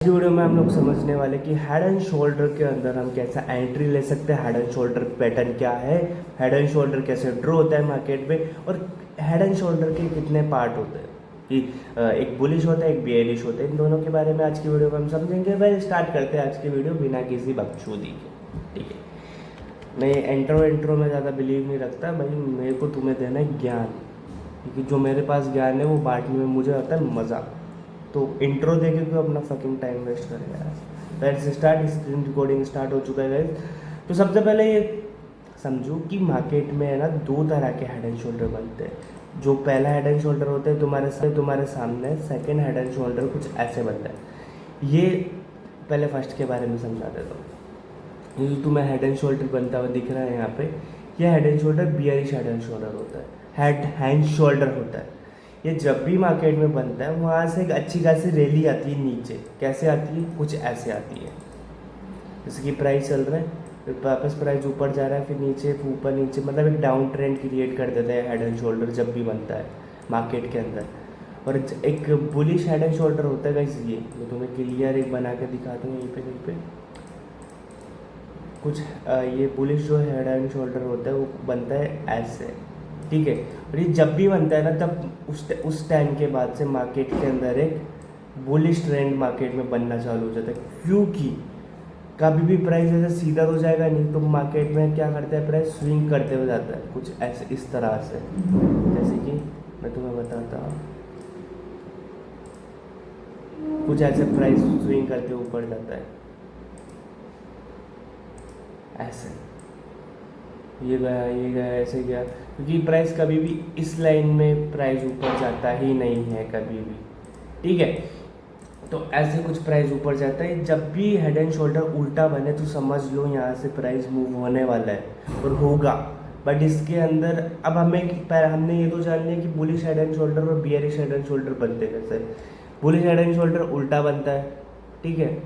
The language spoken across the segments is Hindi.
इस वीडियो में हम लोग समझने वाले कि हेड एंड शोल्डर के अंदर हम कैसा एंट्री ले सकते हैं, हेड एंड शोल्डर पैटर्न क्या है, हेड एंड शोल्डर कैसे ड्रॉ होता है मार्केट में, और हेड एंड शोल्डर के कितने पार्ट होते हैं कि एक बुलिश होता है एक बेयरिश होता है। इन दोनों के बारे में आज की वीडियो में हम समझेंगे। भाई स्टार्ट करते हैं आज की वीडियो बिना किसी बकचोदी के। ठीक है, मैं एंट्रो में ज़्यादा बिलीव नहीं रखता भाई, मेरे को तुम्हें देना है ज्ञान, क्योंकि जो मेरे पास ज्ञान है वो बांटने में मुझे आता है मज़ा। तो इंट्रो देके क्यों अपना फकिंग टाइम वेस्ट करें यार। Let's start. Screen recording start हो चुका है गाइस। तो सबसे पहले ये समझो कि मार्केट में है ना दो तरह के हेड एंड शोल्डर बनते हैं। जो पहला हेड एंड शोल्डर होता है तुम्हारे सामने, सेकंड हेड एंड शोल्डर कुछ ऐसे बनता है। ये पहले फर्स्ट के बारे में समझा देता हूँ। ये जो तुम्हें हेड एंड शोल्डर बनता हुआ दिख रहा है यहाँ पे, ये head and shoulder bearish head and shoulder होता है, हेड हैंड शोल्डर होता है। ये जब भी मार्केट में बनता है वहाँ से एक अच्छी खासी रैली आती है नीचे। कैसे आती है? कुछ ऐसे आती है, जैसे कि प्राइस चल रहा है, फिर वापस प्राइस ऊपर जा रहा है, फिर नीचे, फिर ऊपर नीचे, मतलब एक डाउन ट्रेंड क्रिएट कर देता है हेड एंड शोल्डर जब भी बनता है मार्केट के अंदर। और एक बुलिश हेड एंड शोल्डर होता है गाइस, ये मैं तुम्हें क्लियर एक बना के दिखाता हूँ यहीं पे कहीं पे कुछ। ये बुलिश जो हेड एंड शोल्डर होता है वो बनता है ऐसे, ठीक है। और ये जब भी बनता है ना, तब उस टाइम के बाद से मार्केट के अंदर एक बुलिश ट्रेंड मार्केट में बनना चालू हो जाता है। क्योंकि कभी भी प्राइस ऐसे सीधा हो जाएगा नहीं, तो मार्केट में क्या करता है, प्राइस स्विंग करते हुए जाता है कुछ ऐसे इस तरह से। जैसे कि मैं तुम्हें बताता हूँ, कुछ ऐसे प्राइस स्विंग करते हुए ऊपर जाता है ऐसे, ये गया ऐसे गया, क्योंकि प्राइस कभी भी इस लाइन में प्राइस ऊपर जाता ही नहीं है कभी भी, ठीक है। तो ऐसे कुछ प्राइस ऊपर जाता है। जब भी हेड एंड शोल्डर उल्टा बने तो समझ लो यहाँ से प्राइस मूव होने वाला है और होगा। बट इसके अंदर अब हमने ये तो जान लिया कि बुलिश हेड एंड शोल्डर और बियरिश हेड एंड शोल्डर बनते कैसे। बुलिश हेड एंड शोल्डर उल्टा बनता है, ठीक है,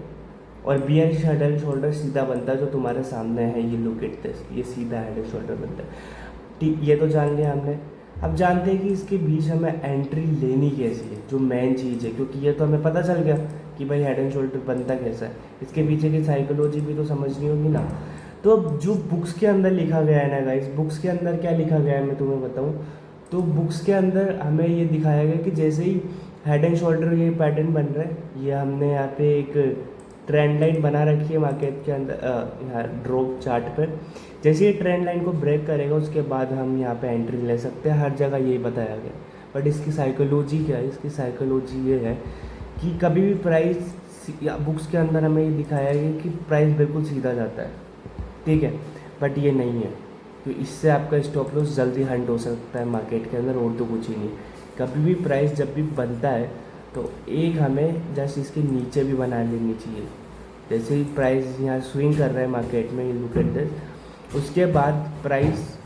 और बियरिश हेड एंड शोल्डर सीधा बनता है, जो तुम्हारे सामने है, ये लुक एट दिस, ये सीधा हेड एंड शोल्डर बनता है। ठीक, ये तो जान लिया हमने। अब जानते हैं कि इसके बीच हमें एंट्री लेनी कैसी है, जो मेन चीज़ है, क्योंकि ये तो हमें पता चल गया कि भाई हेड एंड शोल्डर बनता कैसा है, इसके पीछे की साइकोलॉजी भी तो समझनी होगी ना। तो जो बुक्स के अंदर लिखा गया है ना गाइस, बुक्स के अंदर क्या लिखा गया है मैं तुम्हें बताऊँ। तो बुक्स के अंदर हमें ये दिखाया गया कि जैसे ही हेड एंड शोल्डर ये पैटर्न बन रहा है, ये हमने यहाँ पे एक ट्रेंड लाइन बना रखी है मार्केट के अंदर, यहाँ ड्रॉप चार्ट पे। जैसे ये ट्रेंड लाइन को ब्रेक करेगा उसके बाद हम यहाँ पे एंट्री ले सकते हैं, हर जगह यही बताया गया। बट इसकी साइकोलॉजी क्या है? इसकी साइकोलॉजी ये है कि कभी भी प्राइस, बुक्स के अंदर हमें ये दिखाया गया कि प्राइस बिल्कुल सीधा जाता है, ठीक है, बट ये नहीं है। तो इससे आपका स्टॉप लॉस जल्दी हंट हो सकता है मार्केट के अंदर, और तो कुछ ही नहीं। कभी भी प्राइस जब भी बनता है तो एक हमें जस्ट इसके नीचे भी बना लेनी चाहिए। जैसे ही प्राइस यहाँ स्विंग कर रहा है मार्केट में, ये लुक एट दिस, उसके बाद प्राइस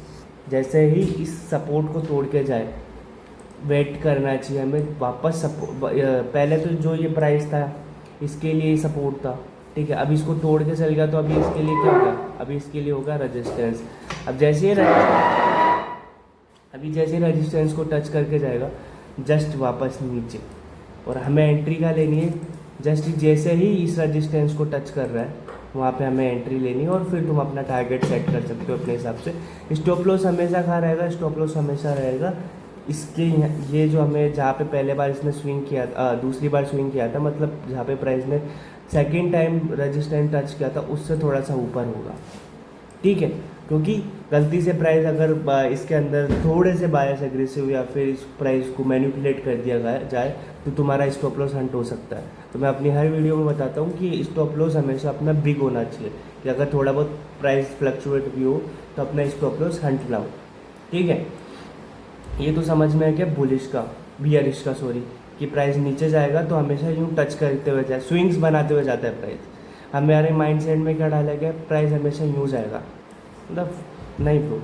जैसे ही इस सपोर्ट को तोड़ के जाए, वेट करना चाहिए हमें वापस पहले तो जो ये प्राइस था इसके लिए सपोर्ट था, ठीक है, अब इसको तोड़ के चल गया तो अभी इसके लिए क्या होगा, अभी इसके लिए होगा रेजिस्टेंस। अब जैसे ही रेजिस्टेंस को टच करके जाएगा जस्ट वापस नीचे, और हमें एंट्री का लेनी है जस्ट जैसे ही इस रेजिस्टेंस को टच कर रहा है वहाँ पे हमें एंट्री लेनी है, और फिर तुम अपना टारगेट सेट कर सकते हो अपने हिसाब से। स्टॉप लॉस हमेशा कहाँ रहेगा? स्टॉप लॉस हमेशा रहेगा इसके, ये जो हमें जहाँ पे पहले बार इसने स्विंग किया, दूसरी बार स्विंग किया था, मतलब जहाँ पे प्राइस ने सेकेंड टाइम रेजिस्टेंस टच किया था उससे थोड़ा सा ऊपर होगा, ठीक है। क्योंकि गलती से प्राइस अगर इसके अंदर थोड़े से बायस एग्रेसिव या फिर इस प्राइस को मैनिपुलेट कर दिया जाए तो तुम्हारा स्टॉप लॉस हंट हो सकता है। तो मैं अपनी हर वीडियो में बताता हूँ कि स्टॉप लॉस हमेशा अपना बिग होना चाहिए, कि अगर थोड़ा बहुत प्राइस फ्लक्चुएट भी हो तो अपना स्टॉप लॉस हंट लाओ, ठीक है। ये तो समझ में है क्या बुलिश का, बियरिश का सॉरी, कि प्राइस नीचे जाएगा तो हमेशा यूँ टच करते हुए जाए, स्विंग्स बनाते हुए जाता है प्राइस। हमारे माइंड सेट में क्या डाला गया, प्राइस हमेशा यूँ जाएगा, मतलब नहीं ब्रो,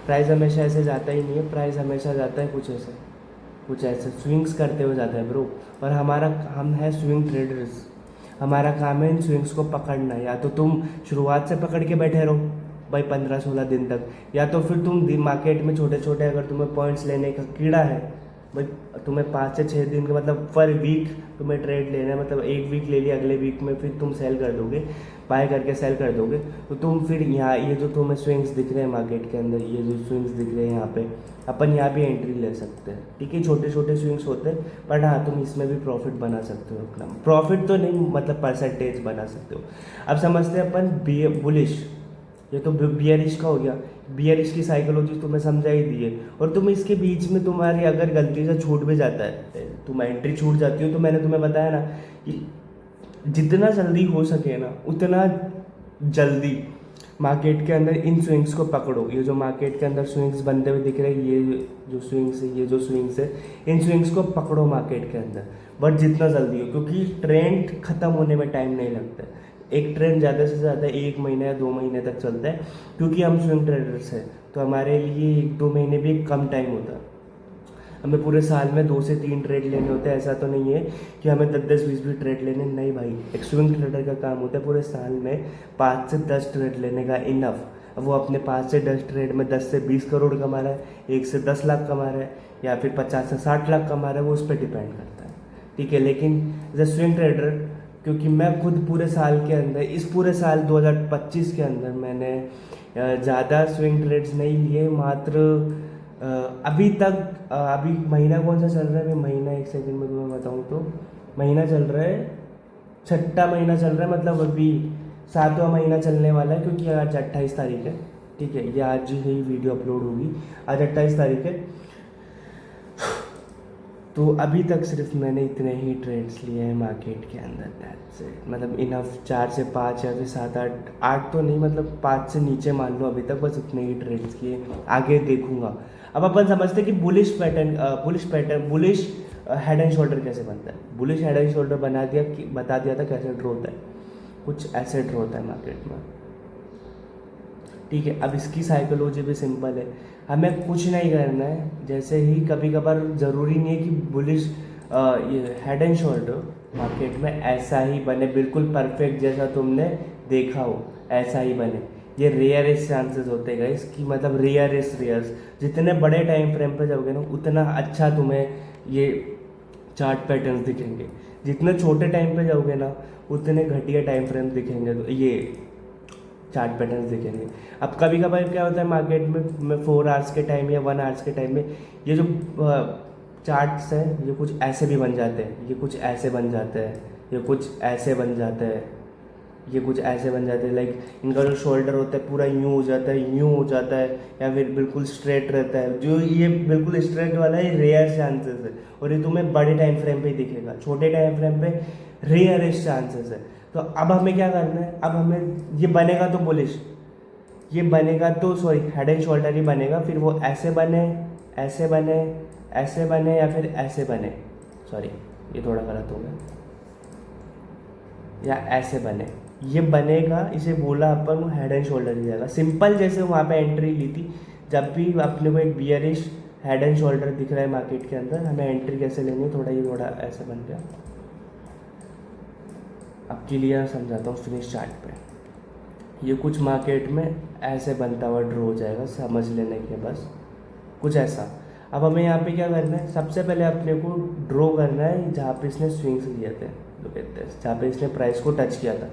प्राइस हमेशा ऐसे जाता ही नहीं है। प्राइस हमेशा जाता है कुछ ऐसे स्विंग्स करते हुए जाता है ब्रो। और हम है स्विंग ट्रेडर्स, हमारा काम है इन स्विंग्स को पकड़ना। या तो तुम शुरुआत से पकड़ के बैठे रहो भाई 15-16 दिन तक, या तो फिर तुम मार्केट में छोटे छोटे, अगर तुम्हें पॉइंट्स लेने का कीड़ा है भाई तुम्हें 5 से 6 दिन का मतलब पर वीक तुम्हें ट्रेड लेना है, मतलब एक वीक ले लिया, अगले वीक में फिर तुम सेल कर दोगे, बाय करके सेल कर दोगे, तो तुम फिर यहाँ ये जो तुम्हें स्विंग्स दिख रहे हैं मार्केट के अंदर, ये जो स्विंग्स दिख रहे हैं यहाँ पे, अपन यहाँ भी एंट्री ले सकते हैं, ठीक है। छोटे छोटे स्विंग्स होते हैं, बट हाँ तुम इसमें भी प्रॉफिट बना सकते हो अपना, प्रॉफिट तो नहीं मतलब परसेंटेज बना सकते हो। अब समझते हैं अपन बुलिश, ये तो बियरिश का हो गया, बियरिश की साइकोलॉजी तुम्हें समझा ही दी है, और तुम इसके बीच में तुम्हारी अगर गलती से छूट भी जाता है, तुम एंट्री छूट जाती हो, तो मैंने तुम्हें बताया ना कि जितना जल्दी हो सके ना उतना जल्दी मार्केट के अंदर इन स्विंग्स को पकड़ो। ये जो मार्केट के अंदर स्विंग्स बनते हुए दिख रहे हैं, ये जो स्विंग्स है, ये जो स्विंग्स है, इन स्विंग्स को पकड़ो मार्केट के अंदर, बट जितना जल्दी हो, क्योंकि ट्रेंड खत्म होने में टाइम नहीं लगता है। एक ट्रेंड ज़्यादा से ज़्यादा 1 महीने या 2 महीने तक चलता है, क्योंकि हम स्विंग ट्रेडर्स हैं, तो हमारे लिए 1-2 महीने भी एक कम टाइम होता है। हमें पूरे साल में 2 से 3 ट्रेड लेने होते हैं, ऐसा तो नहीं है कि हमें 10-10, 20-20 ट्रेड लेने, नहीं भाई। एक स्विंग ट्रेडर का काम होता है पूरे साल में 5 से 10 ट्रेड लेने का, इनफ। अब वो अपने 5 से 10 ट्रेड में 10 से 20 करोड़ कमा रहा है, 1 से 10 लाख कमा रहा है, या फिर 50 से 60 लाख कमा रहा है, वो उस पर डिपेंड करता है, ठीक है। लेकिन एज ए स्विंग ट्रेडर, क्योंकि मैं खुद पूरे साल के अंदर, इस पूरे साल 2025 के अंदर मैंने ज़्यादा स्विंग ट्रेड्स नहीं लिए, मात्र अभी तक अभी महीना कौन सा चल रहा है, अभी महीना, एक सेकंड में तुम्हें बताऊँ तो, महीना चल रहा है, 6ठा महीना चल रहा है, मतलब अभी 7वां महीना चलने वाला है, क्योंकि आज 28 तारीख है, ठीक है। ये आज ही वीडियो अपलोड होगी, आज 28 तारीख है। तो अभी तक सिर्फ मैंने इतने ही ट्रेड्स लिए हैं मार्केट के अंदर, दैट्स इट। मतलब इनफ 4 से 5 या फिर 7-8, 8 तो नहीं, मतलब 5 से नीचे मान लो अभी तक, बस इतने ही ट्रेड्स किए, आगे देखूंगा। अब अपन समझते हैं कि बुलिश हेड एंड शोल्डर कैसे बनता है। बुलिश हेड एंड शोल्डर बता दिया था कैसे ड्रॉ होता है, कुछ ऐसे ड्रॉ होता है मार्केट में, ठीक है। अब इसकी साइकोलॉजी भी सिंपल है, हमें कुछ नहीं करना है। जैसे ही कभी कभार ज़रूरी नहीं है कि बुलिश ये हेड एंड शोल्डर मार्केट में ऐसा ही बने, बिल्कुल परफेक्ट जैसा तुमने देखा हो ऐसा ही बने, ये रेयरेस्ट चांसेस होते हैं इसकी, मतलब रेयर्स। जितने बड़े टाइम फ्रेम पे जाओगे ना, उतना अच्छा तुम्हें ये चार्ट पैटर्न्स दिखेंगे, जितने छोटे टाइम पे जाओगे ना, उतने घटिया टाइम फ्रेम दिखेंगे, तो ये चार्ट पैटर्न्स दिखेंगे। अब कभी कभार क्या होता है मार्केट में 4 आवर्स के टाइम या 1 आवर्स के टाइम में ये जो चार्ट्स हैं, ये कुछ ऐसे भी बन जाते हैं, ये कुछ ऐसे बन जाते हैं, ये कुछ ऐसे बन जाते हैं, ये कुछ ऐसे बन जाते हैं। लाइक इनका जो शोल्डर होता है पूरा यूँ हो जाता है, यूँ हो जाता है, या फिर बिल्कुल स्ट्रेट रहता है। जो ये बिल्कुल स्ट्रेट वाला है, रेयर चांसेस है, और ये तुम्हें बड़े टाइम फ्रेम पे ही दिखेगा, छोटे टाइम फ्रेम पे रेयरेस्ट चांसेस है। तो अब हमें क्या करना है, अब हमें ये बनेगा तो बुलिश, ये बनेगा तो सॉरी हेड एंड शोल्डर ही बनेगा, फिर वो ऐसे बने, ऐसे बने, ऐसे बने, या फिर ऐसे बने, सॉरी ये थोड़ा गलत हो गया, या ऐसे बने, ये बनेगा, इसे बोला अपन हेड एंड शोल्डर ही जाएगा। सिंपल जैसे वहाँ पे एंट्री ली थी, जब भी अपने को एक बियरिश हेड एंड शोल्डर दिख रहा है मार्केट के अंदर, हमें एंट्री कैसे लेनी है, थोड़ा ऐसे बन गया। अब क्लियर समझाता हूँ फिनिश चार्ट पे, ये कुछ मार्केट में ऐसे बनता हुआ ड्रॉ हो जाएगा, समझ लेने के बस कुछ ऐसा। अब हमें यहाँ पे क्या करना है, सबसे पहले अपने को ड्रॉ करना है जहाँ पे इसने स्विंग्स लिए थे, जहाँ पे इसने प्राइस को टच किया था।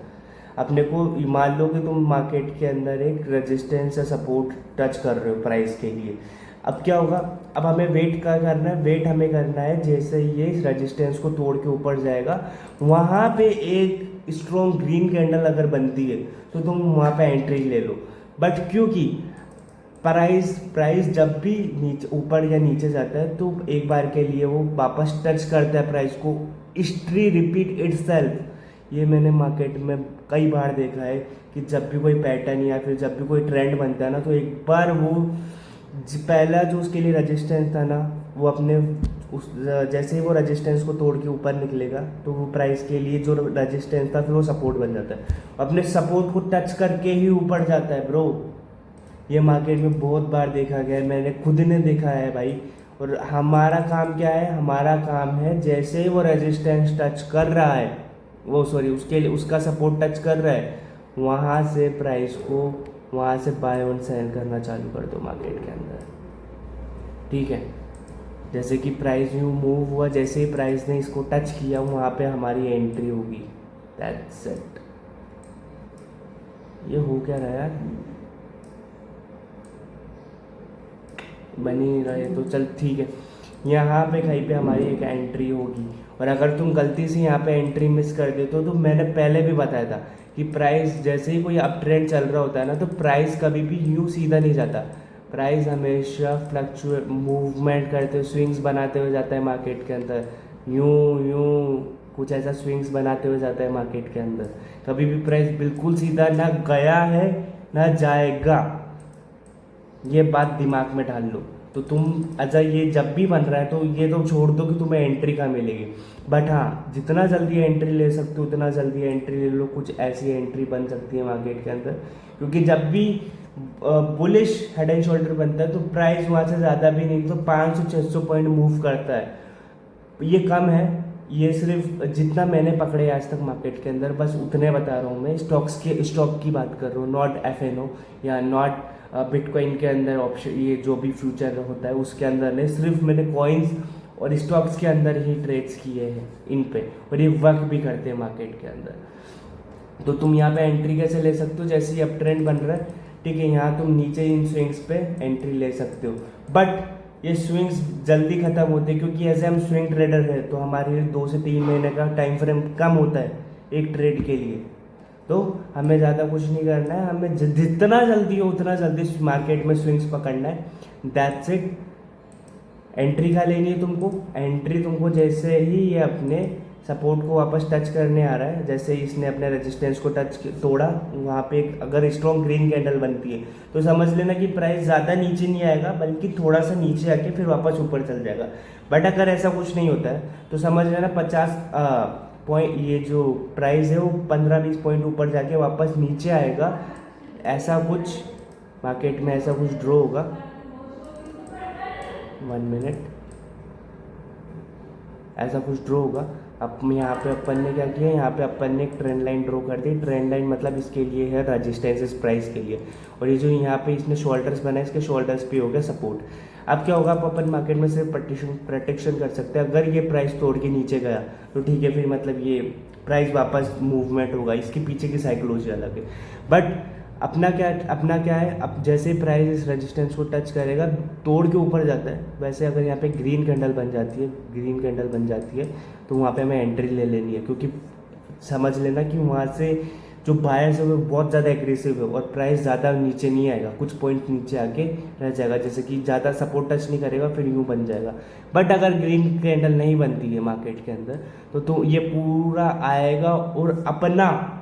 अपने को मान लो कि तुम मार्केट के अंदर एक रेजिस्टेंस या सपोर्ट टच कर रहे हो प्राइस के लिए। अब क्या होगा, अब हमें वेट क्या करना है, वेट हमें करना है जैसे ये रेजिस्टेंस को तोड़ के ऊपर जाएगा, वहाँ पे एक स्ट्रॉन्ग ग्रीन कैंडल अगर बनती है तो तुम वहाँ पे एंट्री ले लो। बट क्योंकि प्राइस जब भी नीचे ऊपर या नीचे जाता है तो एक बार के लिए वो वापस टच करता है प्राइस को, हिस्ट्री रिपीट इटसेल्फ। ये मैंने मार्केट में कई बार देखा है कि जब भी कोई पैटर्न या फिर जब भी कोई ट्रेंड बनता है ना, तो एक बार वो पहला जो उसके लिए रेजिस्टेंस था ना, वो अपने उस जैसे ही वो रेजिस्टेंस को तोड़ के ऊपर निकलेगा तो वो प्राइस के लिए जो रेजिस्टेंस था फिर वो सपोर्ट बन जाता है, अपने सपोर्ट को टच करके ही ऊपर जाता है ब्रो। ये मार्केट में बहुत बार देखा गया है, मैंने खुद ने देखा है भाई। और हमारा काम क्या है, हमारा काम है जैसे ही वो रेजिस्टेंस टच कर रहा है, वो सॉरी उसके लिए उसका सपोर्ट टच कर रहा है, वहाँ से प्राइस को वहाँ से बाय ऑन सेल करना चालू कर दो मार्केट के अंदर, ठीक है। जैसे कि प्राइस यूँ मूव हुआ, जैसे ही प्राइस ने इसको टच किया वहाँ पे हमारी एंट्री होगी। That's it. ये हो क्या रहा है यार, बनी नहीं रहा है, तो चल ठीक है। यहाँ पे कहीं पे हमारी एक एंट्री होगी, और अगर तुम गलती से यहाँ पे एंट्री मिस कर देते हो तो मैंने पहले भी बताया था कि प्राइस जैसे ही कोई अप ट्रेंड चल रहा होता है ना, तो प्राइस कभी भी यूँ सीधा नहीं जाता। प्राइस हमेशा फ्लक्चुएट मूवमेंट करते हुए, स्विंग्स बनाते हुए जाता है मार्केट के अंदर। यूँ यूँ कुछ ऐसा स्विंग्स बनाते हुए जाता है मार्केट के अंदर। कभी भी प्राइस बिल्कुल सीधा ना गया है ना जाएगा, ये बात दिमाग में डाल लो। तो तुम अच्छा ये जब भी बन रहा है तो ये तो छोड़ दो कि तुम्हें एंट्री कहाँ मिलेगी, बट हाँ जितना जल्दी एंट्री ले सकते हो उतना जल्दी एंट्री ले लो। कुछ ऐसी एंट्री बन सकती है मार्केट के अंदर, क्योंकि जब भी बुलिश हेड एंड शोल्डर बनता है तो प्राइस वहाँ से ज़्यादा भी नहीं तो 500-600 पॉइंट मूव करता है। ये कम है, ये सिर्फ जितना मैंने पकड़े आज तक मार्केट के अंदर बस उतने बता रहा हूँ मैं। स्टॉक की बात कर रहा हूँ, नॉट FNO या नॉट बिटकॉइन के अंदर ऑप्शन, ये जो भी फ्यूचर होता है उसके अंदर नहीं, सिर्फ मैंने कॉइन्स और स्टॉक्स के अंदर ही ट्रेड्स किए हैं इन पे, और ये वर्क भी करते हैं मार्केट के अंदर। तो तुम यहाँ पे एंट्री कैसे ले सकते हो, जैसे ही अप ट्रेंड बन रहा है ठीक है, यहाँ तुम नीचे इन स्विंग्स पे एंट्री ले सकते हो, बट ये स्विंग्स जल्दी ख़त्म होते हैं क्योंकि ऐसे हम स्विंग ट्रेडर है तो हमारे लिए 2 से 3 महीने का टाइम फ्रेम कम होता है एक ट्रेड के लिए। तो हमें ज़्यादा कुछ नहीं करना है, हमें जितना जल्दी हो उतना जल्दी मार्केट में स्विंग्स पकड़ना है। That's it. एंट्री कहाँ लेनी है तुमको, एंट्री तुमको जैसे ही ये अपने सपोर्ट को वापस टच करने आ रहा है, जैसे ही इसने अपने रेजिस्टेंस को तोड़ा, वहाँ पे एक अगर स्ट्रॉन्ग ग्रीन कैंडल बनती है तो समझ लेना कि प्राइस ज़्यादा नीचे नहीं आएगा बल्कि थोड़ा सा नीचे आके फिर वापस ऊपर चल जाएगा। बट अगर ऐसा कुछ नहीं होता है तो समझ लेना 50 पॉइंट, ये जो प्राइस है वो 15-20 पॉइंट ऊपर जाके वापस नीचे आएगा। ऐसा कुछ मार्केट में ऐसा कुछ ड्रॉ होगा। 1 मिनट, ऐसा कुछ ड्रॉ होगा। अब यहाँ पे अपन ने क्या किया, यहाँ पे अपन ने एक ट्रेंड लाइन ड्रॉ कर दी। ट्रेंड लाइन मतलब इसके लिए है रजिस्टेंस प्राइस के लिए, और ये जो यहाँ पे इसने शोल्डर्स बनाए इसके शोल्डर्स पे हो गया सपोर्ट। अब क्या होगा, आप अपन मार्केट में सिर्फ प्रोटेक्शन कर सकते हैं। अगर ये प्राइस तोड़ के नीचे गया तो ठीक है, फिर मतलब ये प्राइस वापस मूवमेंट होगा, इसके पीछे की साइकोलॉजी अलग है। बट अपना क्या है, अब जैसे प्राइस इस रेजिस्टेंस को टच करेगा तोड़ के ऊपर जाता है, वैसे अगर यहाँ पे ग्रीन कैंडल बन जाती है तो वहाँ पे हमें एंट्री ले लेनी है, क्योंकि समझ लेना कि वहाँ से जो बायर्स है वो बहुत ज़्यादा एग्रेसिव है और प्राइस ज़्यादा नीचे नहीं आएगा, कुछ पॉइंट नीचे आके रह जाएगा, जैसे कि ज़्यादा सपोर्ट टच नहीं करेगा फिर यूँ बन जाएगा। बट अगर ग्रीन कैंडल नहीं बनती है मार्केट के अंदर तो ये पूरा आएगा और अपना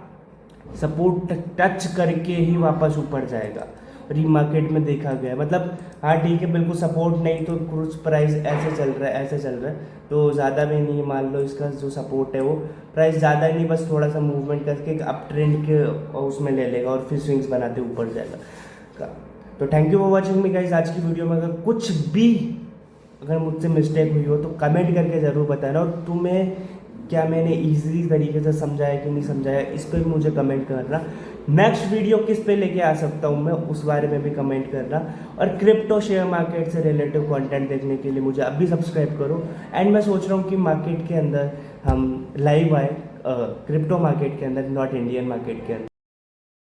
सपोर्ट टच करके ही वापस ऊपर जाएगा। और ये मार्केट में देखा गया है, मतलब हाँ ठीक है बिल्कुल सपोर्ट नहीं तो कुछ प्राइस ऐसे चल रहा है तो ज़्यादा भी नहीं, मान लो इसका जो सपोर्ट है वो प्राइस ज़्यादा नहीं, बस थोड़ा सा मूवमेंट करके अप ट्रेंड के उसमें ले लेगा और फिर स्विंग्स बनाते ऊपर जाएगा। तो thank you for watching me guys. आज की वीडियो में अगर मुझसे मिस्टेक हुई हो तो कमेंट करके ज़रूर बताना, और तुम्हें क्या मैंने इजीली तरीके से समझाया कि नहीं समझाया इस पर भी मुझे कमेंट करना। नेक्स्ट वीडियो किस पे लेके आ सकता हूँ मैं उस बारे में भी कमेंट करना, और क्रिप्टो शेयर मार्केट से रिलेटिव कंटेंट देखने के लिए मुझे अभी सब्सक्राइब करो। एंड मैं सोच रहा हूँ कि मार्केट के अंदर हम लाइव आए, क्रिप्टो मार्केट के अंदर, नॉट इंडियन मार्केट के अंदर।